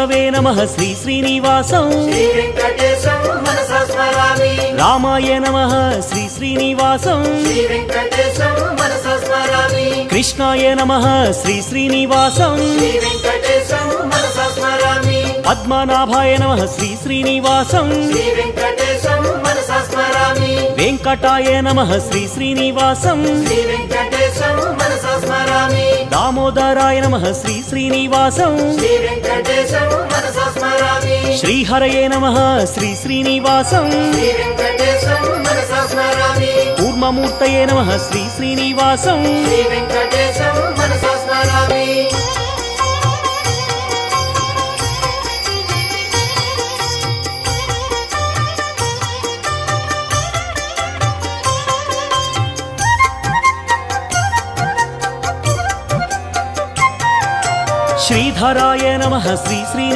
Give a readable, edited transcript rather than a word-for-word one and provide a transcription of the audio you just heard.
नमः श्री श्रीनिवासं श्री वेंकटेशं मनसा स्मरामि। रामाय नमः श्री श्रीनिवासं श्री वेंकटेशं मनसा स्मरामि। कृष्णाय नमः श्री श्रीनिवासं श्री वेंकटेशं मनसा स्मरामि। पद्मनाभाय नमः श्री श्रीनिवासं श्री वेंकटेशं मनसा स्मरामि। वेंकटाय नमः श्री श्रीनिवासं श्री वेंकटेशं मनसा स्मरामि। दामोदराय नमः श्री श्रीनिवासं श्री वेंकटेशं मनसा स्मरामि। श्रीहरये नमः श्री श्रीनिवासं श्री वेंकटेशं मनसा स्मरामि। कूर्ममूर्तये नमः श्री श्रीनिवासं श्री वेंकटेशं मनसा स्मरामि। श्रीधराय नमः श्री श्री